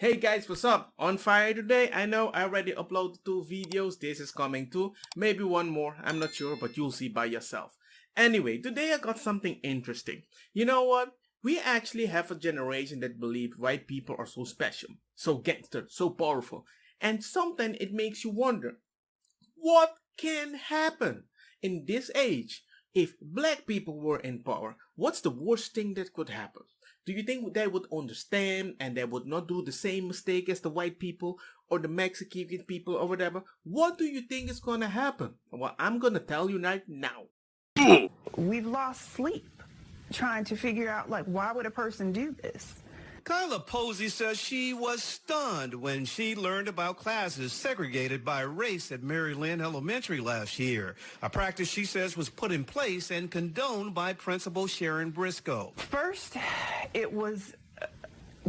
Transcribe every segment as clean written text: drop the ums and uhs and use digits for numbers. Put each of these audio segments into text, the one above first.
Hey guys, what's up? On fire today? I know I already uploaded 2 videos. This is coming too. Maybe one more. I'm not sure, but you'll see by yourself. Anyway, today I got something interesting. You know what? We actually have a generation that believe white people are so special, so gangster, so powerful. And sometimes it makes you wonder, what can happen in this age if black people were in power? What's the worst thing that could happen? Do you think they would understand and they would not do the same mistake as the white people or the Mexican people or whatever? What do you think is gonna happen? Well, I'm gonna tell you right now. We've lost sleep trying to figure out, why would a person do this? Carla Posey says she was stunned when she learned about classes segregated by race at Mary Lynn Elementary last year, a practice she says was put in place and condoned by Principal Sharon Briscoe. First, it was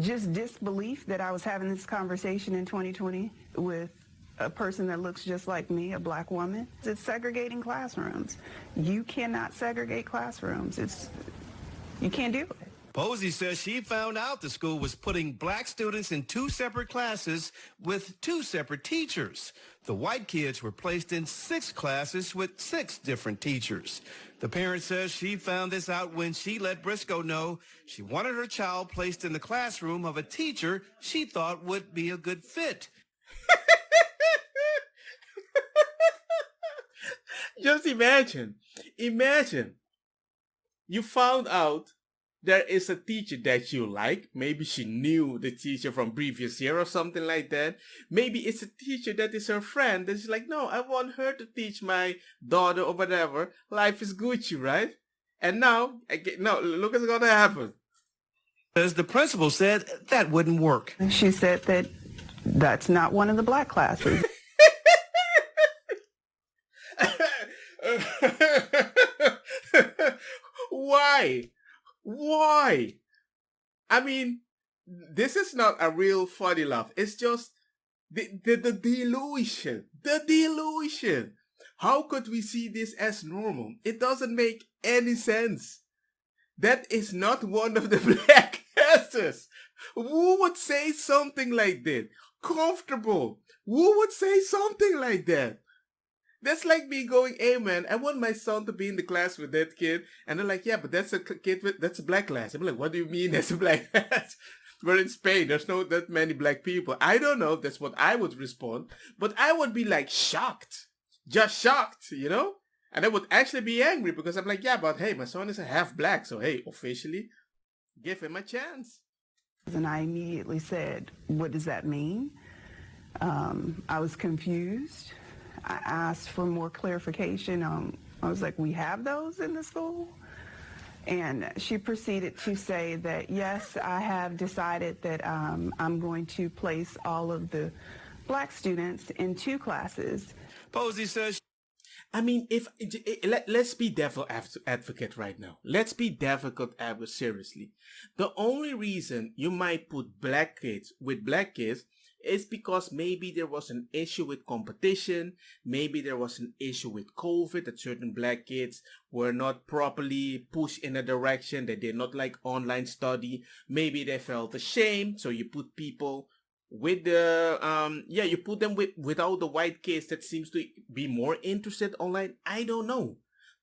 just disbelief that I was having this conversation in 2020 with a person that looks just like me, a black woman. It's segregating classrooms. You cannot segregate classrooms. You can't do it. Posey says she found out the school was putting black students in 2 separate classes with 2 separate teachers. The white kids were placed in 6 classes with 6 different teachers. The parent says she found this out when she let Briscoe know she wanted her child placed in the classroom of a teacher she thought would be a good fit. Just imagine. Imagine. You found out there is a teacher that you like. Maybe she knew the teacher from previous year or something like that. Maybe it's a teacher that is her friend. And she's like, no, I want her to teach my daughter or whatever. Life is Gucci, right? And now, look what's gonna happen. As the principal said, that wouldn't work. She said that that's not one of the black classes. Why? Why? I mean, this is not a real funny laugh. It's just the delusion. The delusion. How could we see this as normal? It doesn't make any sense. That is not one of the black classes. Who would say something like that? Comfortable. Who would say something like that? That's like me going, hey man, I want my son to be in the class with that kid. And they're like, yeah, but that's that's a black class. I'm like, what do you mean that's a black class? We're in Spain. There's not that many black people. I don't know if that's what I would respond. But I would be like shocked. Just shocked, you know? And I would actually be angry because I'm like, yeah, but hey, my son is a half black. So hey, officially, give him a chance. And I immediately said, what does that mean? I was confused. I asked for more clarification. I was like, we have those in the school? And she proceeded to say that, yes, I have decided that I'm going to place all of the black students in 2 classes. Posey says, I mean, let's be devil advocate right now. Let's be devil advocate seriously. The only reason you might put black kids with black kids is because maybe there was an issue with competition, maybe there was an issue with COVID, that certain black kids were not properly pushed in a direction, they did not like online study, maybe they felt ashamed, so you put people with the, you put them without the white kids that seems to be more interested online. I don't know.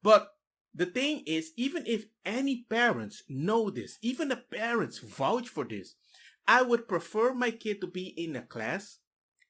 But the thing is, even if any parents know this, even the parents vouch for this, I would prefer my kid to be in a class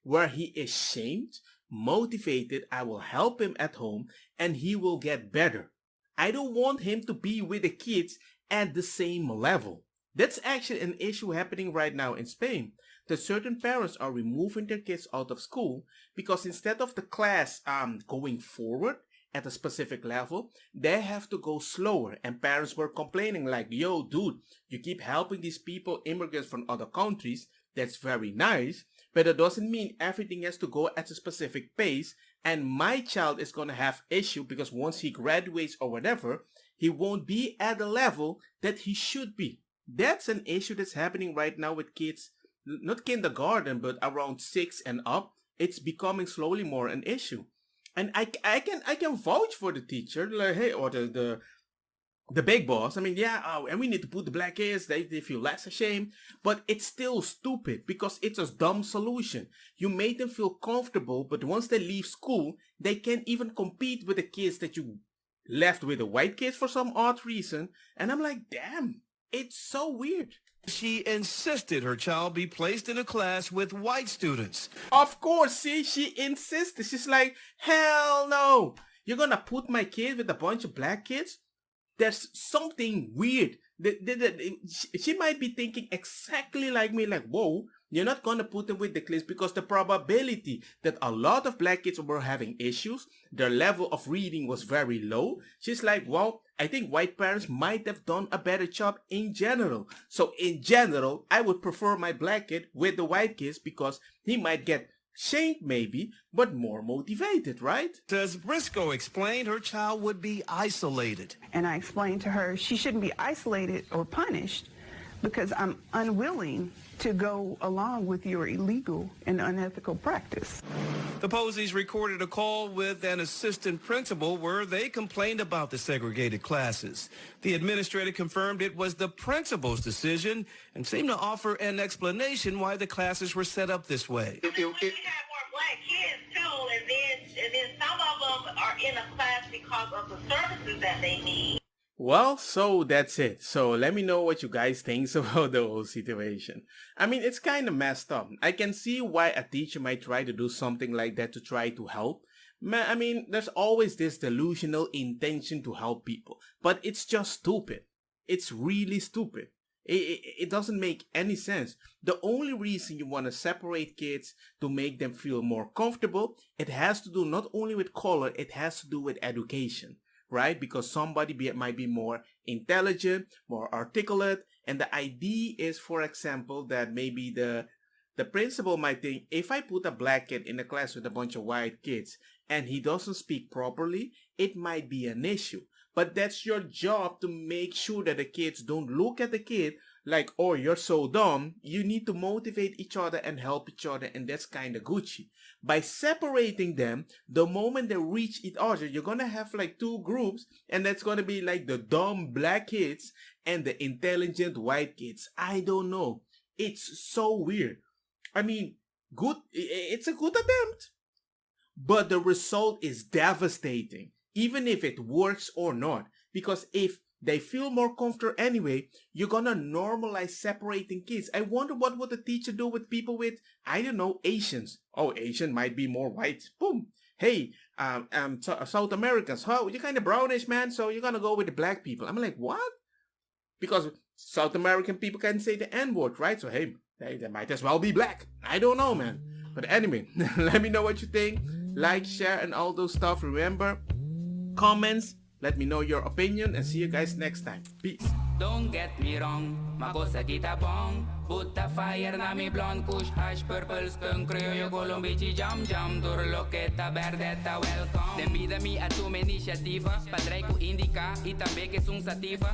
where he is shamed, motivated, I will help him at home, and he will get better. I don't want him to be with the kids at the same level. That's actually an issue happening right now in Spain. That certain parents are removing their kids out of school because instead of the class going forward at a specific level, they have to go slower. And parents were complaining like, yo, dude, you keep helping these people, immigrants from other countries. That's very nice, but it doesn't mean everything has to go at a specific pace. And my child is going to have issue because once he graduates or whatever, he won't be at the level that he should be. That's an issue that's happening right now with kids, not kindergarten, but around 6 and up. It's becoming slowly more an issue. And I can vouch for the teacher, like, hey, or the big boss. I mean, yeah, and we need to put the black kids, they feel less ashamed, but it's still stupid because it's a dumb solution. You made them feel comfortable, but once they leave school, they can't even compete with the kids that you left with the white kids for some odd reason. And I'm like, damn, it's so weird. She insisted her child be placed in a class with white students. Of course, see, she insisted. She's like, hell no. You're gonna put my kid with a bunch of black kids? There's something weird. She might be thinking exactly like me, like, whoa, you're not going to put them with the kids because the probability that a lot of black kids were having issues, their level of reading was very low. She's like, well, I think white parents might have done a better job in general. So in general, I would prefer my black kid with the white kids because he might get shamed maybe, but more motivated, right? As Briscoe explained, her child would be isolated. And I explained to her she shouldn't be isolated or punished because I'm unwilling to go along with your illegal and unethical practice. The Posies recorded a call with an assistant principal where they complained about the segregated classes. The administrator confirmed it was the principal's decision and seemed to offer an explanation why the classes were set up this way. We got more black kids too, and then some of them are in a class because of the services that they need. Well, so that's it. So let me know what you guys think about the whole situation. I mean, it's kind of messed up. I can see why a teacher might try to do something like that to try to help. I mean, there's always this delusional intention to help people, but it's just stupid. It's really stupid. It doesn't make any sense. The only reason you want to separate kids to make them feel more comfortable, it has to do not only with color, it has to do with education. Right? Because somebody might be more intelligent, more articulate, and the idea is, for example, that maybe the principal might think, if I put a black kid in a class with a bunch of white kids and he doesn't speak properly, it might be an issue. But that's your job to make sure that the kids don't look at the kid like, oh, you're so dumb. You need to motivate each other and help each other, and that's kind of Gucci. By separating them, the moment they reach each other, you're going to have like two groups, and that's going to be like the dumb black kids and the intelligent white kids. I don't know. It's so weird. I mean, it's a good attempt, but the result is devastating, even if it works or not, because if they feel more comfortable anyway, you're gonna normalize separating kids. I wonder what would the teacher do with people with, I don't know, Asians. Oh, Asian might be more white. Boom. Hey, South Americans. Oh, you're kind of brownish, man, so you're gonna go with the black people. I'm like, what? Because South American people can say the N-word, right? So, hey, they might as well be black. I don't know, man. But anyway, let me know what you think. Like, share, and all those stuff. Remember, comments. Let me know your opinion and see you guys next time. Peace. Don't get me wrong, makosa kita bong. Put the fire na mi blonde kush hash purple skunk criollo colombici jam jam turloqueta verdeta welcome. Dem vida mi a tu iniciativa, padrei ku indica e também que sung sativa.